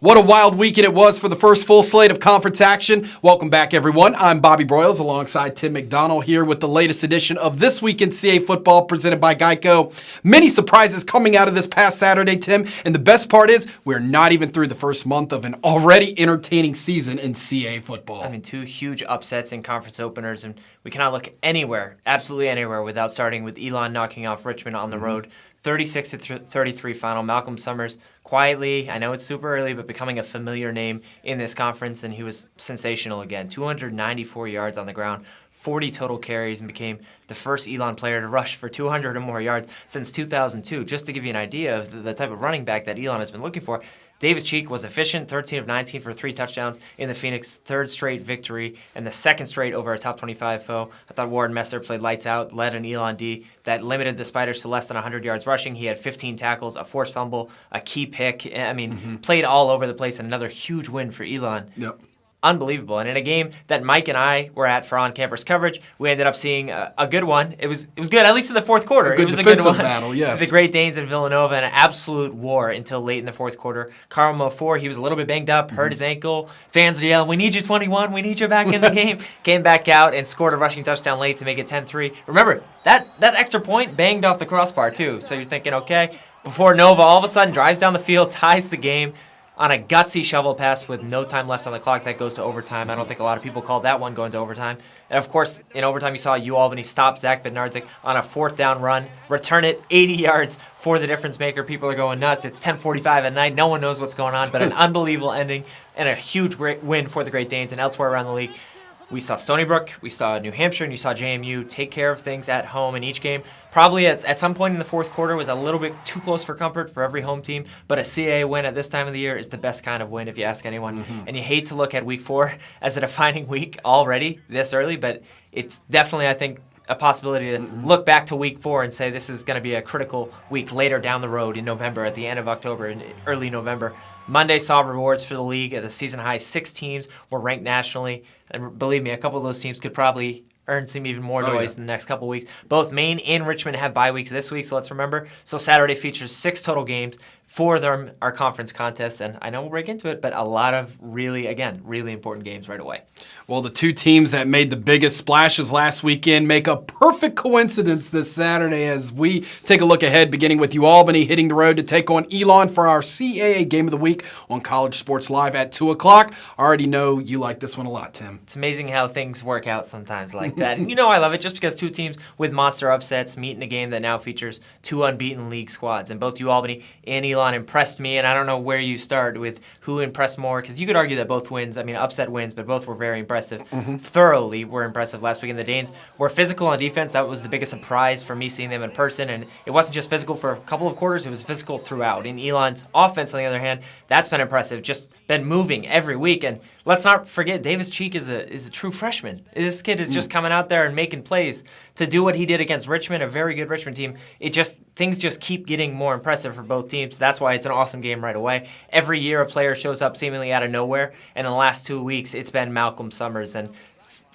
What a wild weekend it was for the first full slate of conference action. Welcome back, everyone. I'm Bobby Broyles alongside Tim McDonald here with the latest edition of This Week in CA Football presented by Geico. Many surprises coming out of this past Saturday, Tim, and the best part is we're not even through the first month of an already entertaining season in CA football. I mean, two huge upsets in conference openers, and we cannot look anywhere, absolutely anywhere, without starting with Elon knocking off Richmond on the road. 36-33 final. Malcolm Summers quietly, I know it's super early, but becoming a familiar name in this conference, and he was sensational again. 294 yards on the ground, 40 total carries, and became the first Elon player to rush for 200 or more yards since 2002. Just to give you an idea of the type of running back that Elon has been looking for, Davis Cheek was efficient, 13 of 19 for 3 touchdowns in the Phoenix third straight victory and the second straight over a top 25 foe. I thought Warren Messer played lights out, led an Elon D that limited the Spiders to less than 100 yards rushing. He had 15 tackles, a forced fumble, a key pick. I mean, played all over the place, and another huge win for Elon. Yep. Unbelievable. And in a game that Mike and I were at for on-campus coverage, we ended up seeing a good one. It was good, at least in the fourth quarter. It was a good battle, yes. The Great Danes and Villanova, an absolute war until late in the fourth quarter. Carl Mofor, he was a little bit banged up, hurt his ankle. Fans are yelling, "We need you, 21. We need you back in the game." Came back out and scored a rushing touchdown late to make it 10-3. Remember, that extra point banged off the crossbar, too. So you're thinking, okay, before Nova all of a sudden drives down the field, ties the game on a gutsy shovel pass with no time left on the clock that goes to overtime. I don't think a lot of people called that one going to overtime. And, of course, in overtime you saw UAlbany stop Zach Bednarczyk on a fourth down run, return it 80 yards for the difference maker. People are going nuts. It's 10:45 at night. No one knows what's going on, but an unbelievable ending and a huge great win for the Great Danes and elsewhere around the league. We saw Stony Brook, we saw New Hampshire, and you saw JMU take care of things at home in each game. Probably at some point in the fourth quarter was a little bit too close for comfort for every home team, but a CAA win at this time of the year is the best kind of win if you ask anyone. And you hate to look at week 4 as a defining week already this early, but it's definitely, I think, a possibility to look back to week 4 and say this is going to be a critical week later down the road in November, at the end of October and early November. Monday saw rewards for the league at the season high. 6 teams were ranked nationally. And believe me, a couple of those teams could probably earn some even more noise in the next couple of weeks. Both Maine and Richmond have bye weeks this week, so let's remember. So Saturday features 6 total games. 4 of them are conference contests, and I know we'll break into it, but a lot of really important games right away. Well, the 2 teams that made the biggest splashes last weekend make a perfect coincidence this Saturday as we take a look ahead, beginning with UAlbany hitting the road to take on Elon for our CAA Game of the Week on College Sports Live at 2 o'clock. I already know you like this one a lot, Tim. It's amazing how things work out sometimes like that. And you know I love it just because 2 teams with monster upsets meet in a game that now features 2 unbeaten league squads. And both UAlbany and Elon impressed me, and I don't know where you start with who impressed more, because you could argue that both wins, upset wins, but both were very impressive. Thoroughly were impressive last week. And the Danes were physical on defense. That was the biggest surprise for me seeing them in person, and it wasn't just physical for a couple of quarters, it was physical throughout. In Elon's offense, on the other hand, that's been impressive, just been moving every week. And let's not forget, Davis Cheek is a true freshman. This kid is just coming out there and making plays. To do what he did against Richmond, a very good Richmond team, things just keep getting more impressive for both teams. That's why it's an awesome game right away. Every year a player shows up seemingly out of nowhere, and in the last 2 weeks it's been Malcolm Summers. And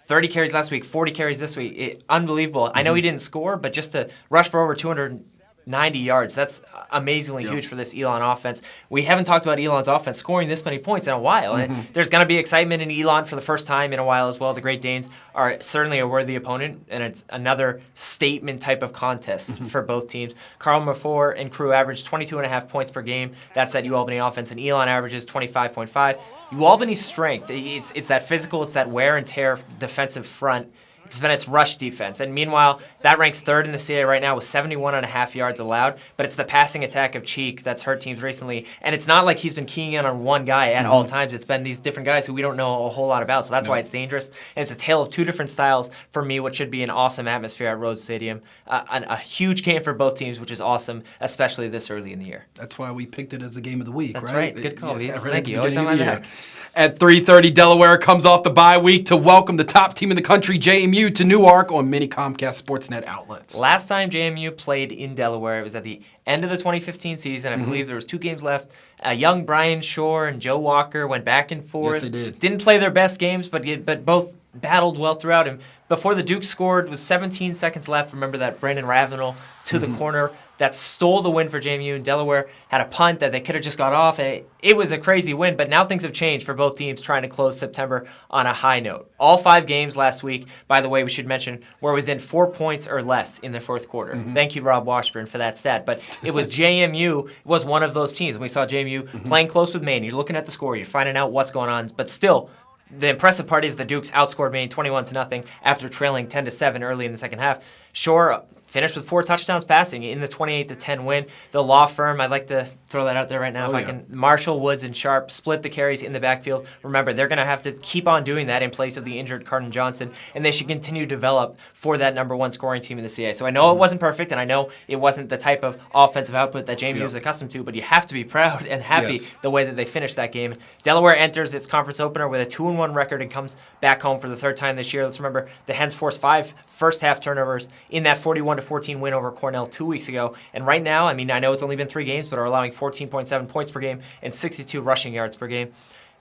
30 carries last week, 40 carries this week. Unbelievable. I know he didn't score, but just to rush for over 290 yards, that's amazingly huge for this Elon offense. We haven't talked about Elon's offense scoring this many points in a while. And there's going to be excitement in Elon for the first time in a while as well. The Great Danes are certainly a worthy opponent, and it's another statement type of contest for both teams. Carl Mofor and crew averaged 22.5 points per game. That's that UAlbany offense, and Elon averages 25.5. UAlbany's strength, it's that physical, it's that wear and tear defensive front. It's been its rush defense. And meanwhile, that ranks 3rd in the CAA right now with 71.5 yards allowed. But it's the passing attack of Cheek that's hurt teams recently. And it's not like he's been keying in on one guy at all times. It's been these different guys who we don't know a whole lot about. So that's why it's dangerous. And it's a tale of 2 different styles for me, what should be an awesome atmosphere at Rhode Stadium. A huge game for both teams, which is awesome, especially this early in the year. That's why we picked it as the game of the week, That's right? Good call. Yeah, Thank you. Always on my back. At 3:30, Delaware comes off the bye week to welcome the top team in the country, JMU, to Newark on many Comcast Sportsnet outlets. Last time JMU played in Delaware, it was at the end of the 2015 season. I believe there was 2 games left. Young Brian Shore and Joe Walker went back and forth. Yes, they did. Didn't play their best games, but both battled well throughout. And before the Dukes scored, with 17 seconds left, remember that Brandon Ravenel to the corner that stole the win for JMU. And Delaware had a punt that they could have just got off. It was a crazy win, but now things have changed for both teams trying to close September on a high note. All 5 games last week, by the way, we should mention, were within 4 points or less in the fourth quarter. Thank you, Rob Washburn, for that stat. But it was JMU was one of those teams. We saw JMU playing close with Maine. You're looking at the score. You're finding out what's going on. But still, the impressive part is the Dukes outscored Maine 21-0 after trailing 10-7 early in the second half. Shore finished with 4 touchdowns passing in the 28-10 win. The law firm, I'd like to throw that out there right now if I can. Marshall, Woods, and Sharp split the carries in the backfield. Remember, they're going to have to keep on doing that in place of the injured Cardin Johnson, and they should continue to develop for that number 1 scoring team in the CA. So I know it wasn't perfect, and I know it wasn't the type of offensive output that JMU is accustomed to, but you have to be proud and happy the way that they finished that game. Delaware enters its conference opener with a 2-1 record and comes back home for the 3rd time this year. Let's remember, the Hens forced 5 first-half turnovers in that 41-14 win over Cornell 2 weeks ago. And right now, I mean, I know it's only been 3 games, but are allowing 14.7 points per game and 62 rushing yards per game.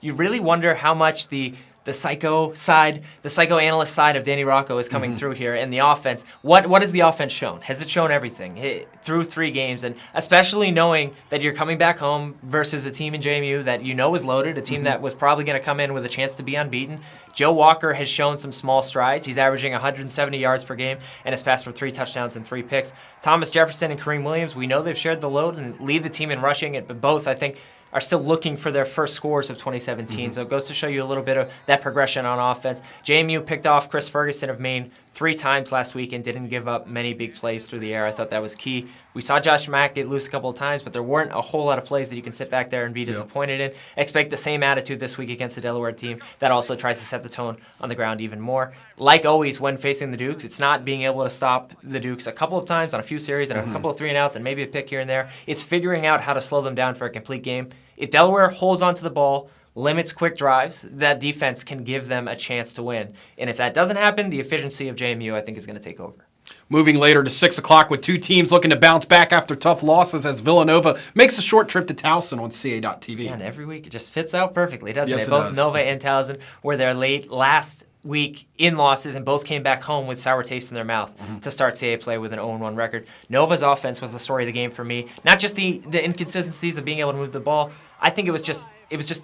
You really wonder how much the psychoanalyst side of Danny Rocco is coming through here, and the offense. What has the offense shown? Has it shown everything through 3 games? And especially knowing that you're coming back home versus a team in JMU that you know is loaded, a team that was probably going to come in with a chance to be unbeaten. Joe Walker has shown some small strides. He's averaging 170 yards per game and has passed for 3 touchdowns and 3 picks. Thomas Jefferson and Kareem Williams, we know they've shared the load and lead the team in rushing, but both, I think, are still looking for their first scores of 2017. So it goes to show you a little bit of that progression on offense. JMU picked off Chris Ferguson of Maine 3 times last week and didn't give up many big plays through the air. I thought that was key. We saw Josh Mack get loose a couple of times, but there weren't a whole lot of plays that you can sit back there and be disappointed in. Expect the same attitude this week against the Delaware team that also tries to set the tone on the ground even more. Like always when facing the Dukes, it's not being able to stop the Dukes a couple of times on a few series and a couple of 3-and-outs and maybe a pick here and there. It's figuring out how to slow them down for a complete game. If Delaware holds onto the ball, limits quick drives, that defense can give them a chance to win. And if that doesn't happen, the efficiency of JMU, I think, is going to take over. Moving later to 6 o'clock with 2 teams looking to bounce back after tough losses as Villanova makes a short trip to Towson on CA.TV. Yeah, and every week it just fits out perfectly, doesn't Yes, it? it Both does. Nova and Towson were there late last week in losses, and both came back home with sour taste in their mouth to start CA play with an 0-1 record. Nova's offense was the story of the game for me. Not just the inconsistencies of being able to move the ball. I think it was just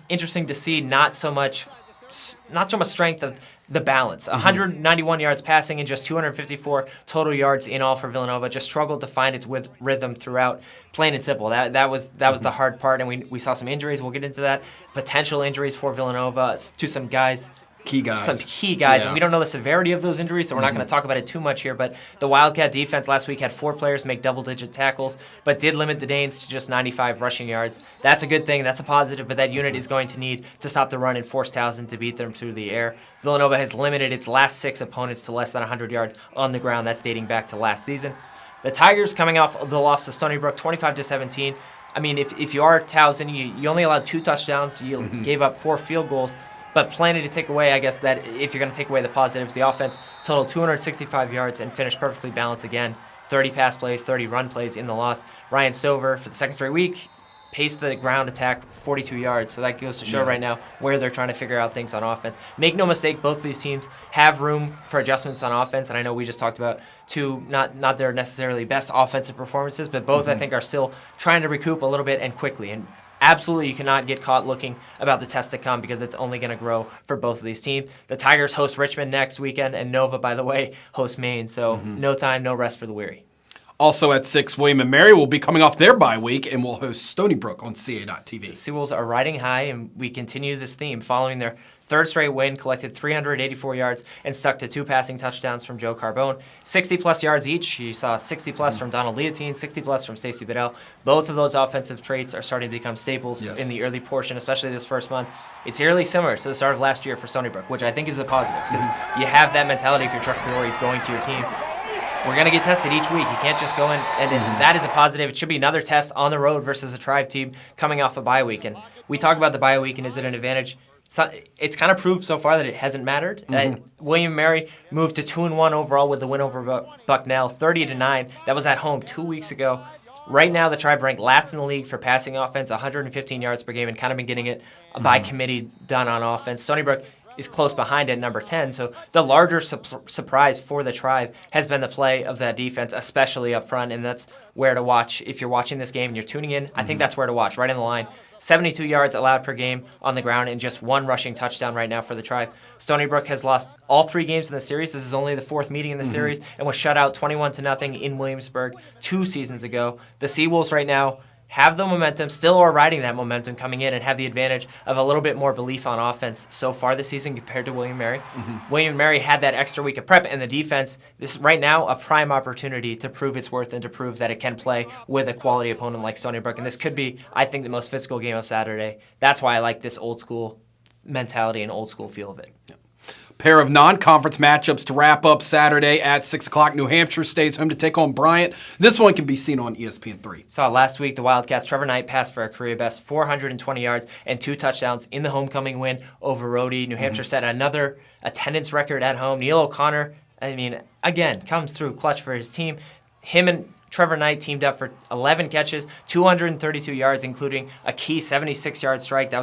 interesting to see not so much strength of the balance. 191 yards passing and just 254 total yards in all for Villanova. Just struggled to find its rhythm throughout. Plain and simple. That was the hard part, and we saw some injuries. We'll get into that. Potential injuries for Villanova to some guys. Key guys. Some key guys, Yeah. and we don't know the severity of those injuries, so we're not going to talk about it too much here, but the Wildcat defense last week had 4 players make double-digit tackles, but did limit the Danes to just 95 rushing yards. That's a good thing. That's a positive, but that unit is going to need to stop the run and force Towson to beat them through the air. Villanova has limited its last 6 opponents to less than 100 yards on the ground. That's dating back to last season. The Tigers coming off the loss to Stony Brook, 25-17. I mean, if you are Towson, you only allowed 2 touchdowns. You gave up 4 field goals. But plenty to take away, I guess, that if you're going to take away the positives, the offense totaled 265 yards and finished perfectly balanced again. 30 pass plays, 30 run plays in the loss. Ryan Stover, for the 2nd straight week, paced the ground attack 42 yards. So that goes to show right now where they're trying to figure out things on offense. Make no mistake, both of these teams have room for adjustments on offense. And I know we just talked about 2 not their necessarily best offensive performances, but both I think are still trying to recoup a little bit and quickly. And absolutely, you cannot get caught looking about the test to come because it's only going to grow for both of these teams. The Tigers host Richmond next weekend, and Nova, by the way, hosts Maine. So no time, no rest for the weary. Also at 6, William and Mary will be coming off their bye week and will host Stony Brook on CA.TV. The Seawolves are riding high, and we continue this theme following their 3rd straight win, collected 384 yards, and stuck to 2 passing touchdowns from Joe Carbone. 60-plus yards each. You saw 60-plus from Donald Leontine, 60-plus from Stacey Bedell. Both of those offensive traits are starting to become staples in the early portion, especially this first month. It's eerily similar to the start of last year for Stony Brook, which I think is a positive because you have that mentality if you're Chuck Fiore going to your team. We're going to get tested each week. You can't just go in, and that is a positive. It should be another test on the road versus a Tribe team coming off a bye week. And we talk about the bye week, and is it an advantage? So it's kind of proved so far that it hasn't mattered. William & Mary moved to 2-1 overall with the win over Bucknell, 30-9. That was at home 2 weeks ago. Right now, the Tribe ranked last in the league for passing offense, 115 yards per game, and kind of been getting it by committee done on offense. Stony Brook is close behind at number 10. So the larger surprise for the Tribe has been the play of that defense, especially up front, and that's where to watch. If you're watching this game and you're tuning in, I think that's where to watch, right in the line. 72 yards allowed per game on the ground and just one rushing touchdown right now for the Tribe. Stony Brook has lost all 3 games in the series. This is only the 4th meeting in the series and was shut out 21-0 in Williamsburg 2 seasons ago. The Seawolves right now have the momentum, still are riding that momentum coming in and have the advantage of a little bit more belief on offense so far this season compared to William & Mary. William & Mary had that extra week of prep, and the defense, this is right now a prime opportunity to prove its worth and to prove that it can play with a quality opponent like Stony Brook. And this could be, I think, the most physical game of Saturday. That's why I like this old school mentality and old school feel of it. Yeah. Pair of non-conference matchups to wrap up Saturday at 6 o'clock. New Hampshire stays home to take on Bryant. This one can be seen on ESPN3. Saw last week the Wildcats' Trevor Knight passed for a career-best 420 yards and 2 touchdowns in the homecoming win over Rhode. New Hampshire set another attendance record at home. Neil O'Connor, I mean, again, comes through clutch for his team. Him and Trevor Knight teamed up for 11 catches, 232 yards, including a key 76-yard strike.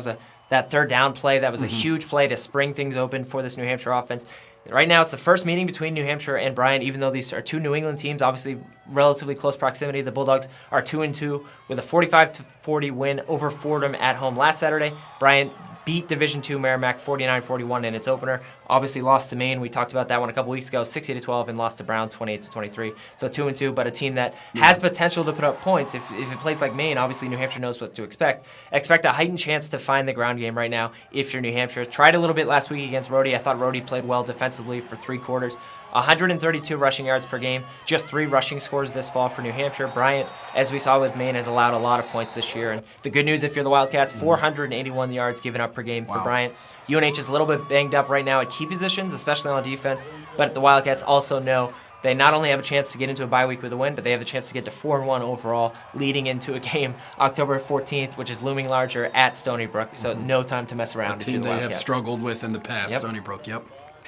That third down play, that was a huge play to spring things open for this New Hampshire offense. Right now, it's the first meeting between New Hampshire and Bryant, even though these are 2 New England teams, obviously relatively close proximity. The Bulldogs are 2-2 with a 45-40 win over Fordham at home last Saturday. Bryant beat Division II Merrimack 49-41 in its opener. Obviously lost to Maine. We talked about that one a couple weeks ago, 60-12, and lost to Brown 28-23. So 2-2, but a team that has potential to put up points. If it plays like Maine, obviously New Hampshire knows what to expect. Expect a heightened chance to find the ground game right now if you're New Hampshire. Tried a little bit last week against Rhode. I thought Rhode played well defensively for 3 quarters. 132 rushing yards per game, just 3 rushing scores this fall for New Hampshire. Bryant, as we saw with Maine, has allowed a lot of points this year. And the good news, if you're the Wildcats, 481 yards given up per game for Bryant. UNH is a little bit banged up right now at key positions, especially on defense, but the Wildcats also know they not only have a chance to get into a bye week with a win, but they have the chance to get to 4-1 overall, leading into a game October 14th, which is looming larger at Stony Brook. So no time to mess around. A team they have struggled with in the past, Stony Brook,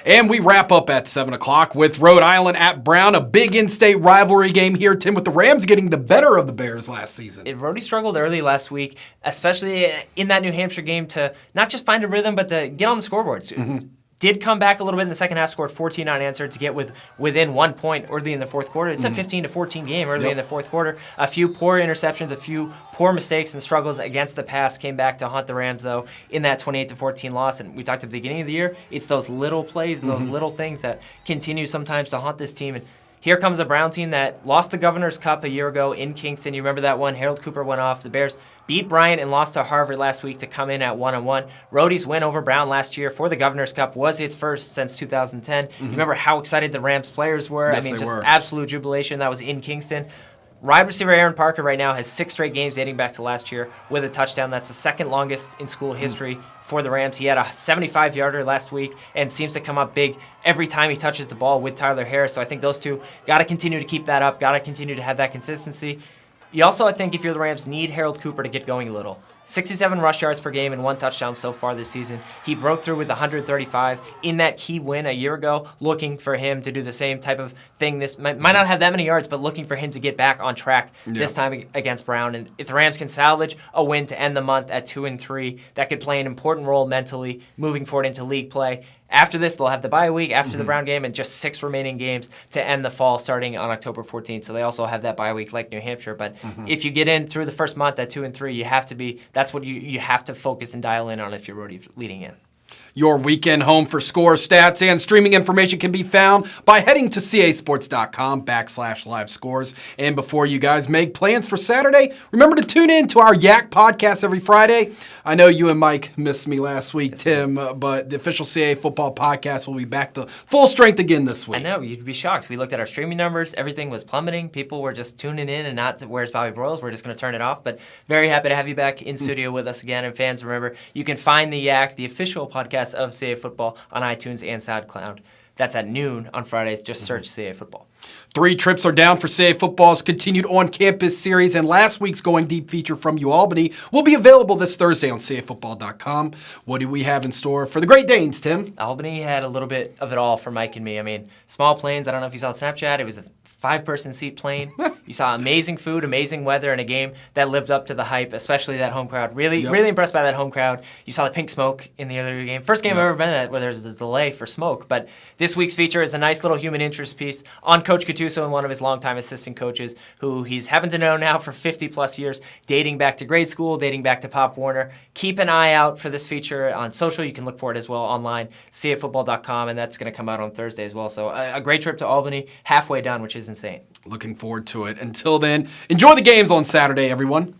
And we wrap up at 7 o'clock with Rhode Island at Brown, a big in-state rivalry game here, Tim, with the Rams getting the better of the Bears last season. Rhode struggled early last week, especially in that New Hampshire game, to not just find a rhythm, but to get on the scoreboards. Did come back a little bit in the second half, scored 14 unanswered to get within 1 point early in the fourth quarter. It's a 15-14 game early in the fourth quarter. A few poor interceptions, a few poor mistakes and struggles against the pass came back to haunt the Rams, though, in that 28-14 loss. And we talked at the beginning of the year, it's those little plays and those little things that continue sometimes to haunt this team. And here comes a Brown team that lost the Governor's Cup a year ago in Kingston. You remember that one? Harold Cooper went off. The Bears beat Bryant and lost to Harvard last week to come in at 1-1. Rhode's win over Brown last year for the Governor's Cup was its first since 2010. You remember how excited the Rams players were? Yes, I mean, they were. Absolute jubilation. That was in Kingston. Wide receiver Aaron Parker right now has 6 straight games dating back to last year with a touchdown. That's the second longest in school history for the Rams. He had a 75-yarder last week and seems to come up big every time he touches the ball with Tyler Harris. So I think those two got to continue to keep that up, got to continue to have that consistency. You also, I think, if you're the Rams, need Harold Cooper to get going a little. 67 rush yards per game and 1 touchdown so far this season. He broke through with 135 in that key win a year ago, looking for him to do the same type of thing. This might not have that many yards, but looking for him to get back on track this time against Brown. And if the Rams can salvage a win to end the month at 2-3, that could play an important role mentally moving forward into league play. After this, they'll have the bye week after the Brown game and just 6 remaining games to end the fall starting on October 14th. So they also have that bye week like New Hampshire. But if you get in through the first month at 2-3, you have to be – that's what you have to focus and dial in on if you're already leading in. Your weekend home for score, stats, and streaming information can be found by heading to casports.com/live scores. And before you guys make plans for Saturday, remember to tune in to our Yak podcast every Friday. I know you and Mike missed me last week, Tim, but the official CAA football podcast will be back to full strength again this week. I know, you'd be shocked. We looked at our streaming numbers. Everything was plummeting. People were just tuning in and not, where's Bobby Broyles? We're just going to turn it off. But very happy to have you back in studio with us again. And fans, remember, you can find the Yak, the official podcast of CAA Football, on iTunes and SoundCloud. That's at noon on Fridays. Just search CAA Football. 3 trips are down for CAA Football's continued on-campus series, and last week's Going Deep feature from UAlbany will be available this Thursday on CAAfootball.com. What do we have in store for the Great Danes, Tim? Albany had a little bit of it all for Mike and me. I mean, Small Plains, I don't know if you saw Snapchat. It was a 5-person seat plane. You saw amazing food, amazing weather, and a game that lived up to the hype, especially that home crowd. Really impressed by that home crowd. You saw the pink smoke in the other game. First game I've ever been at where there's a delay for smoke. But this week's feature is a nice little human interest piece on Coach Gattuso and one of his longtime assistant coaches who he's happened to know now for 50-plus years, dating back to grade school, dating back to Pop Warner. Keep an eye out for this feature on social. You can look for it as well online, cafootball.com, and that's going to come out on Thursday as well. So a great trip to Albany, halfway done, which is insane. Looking forward to it. Until then, enjoy the games on Saturday, everyone.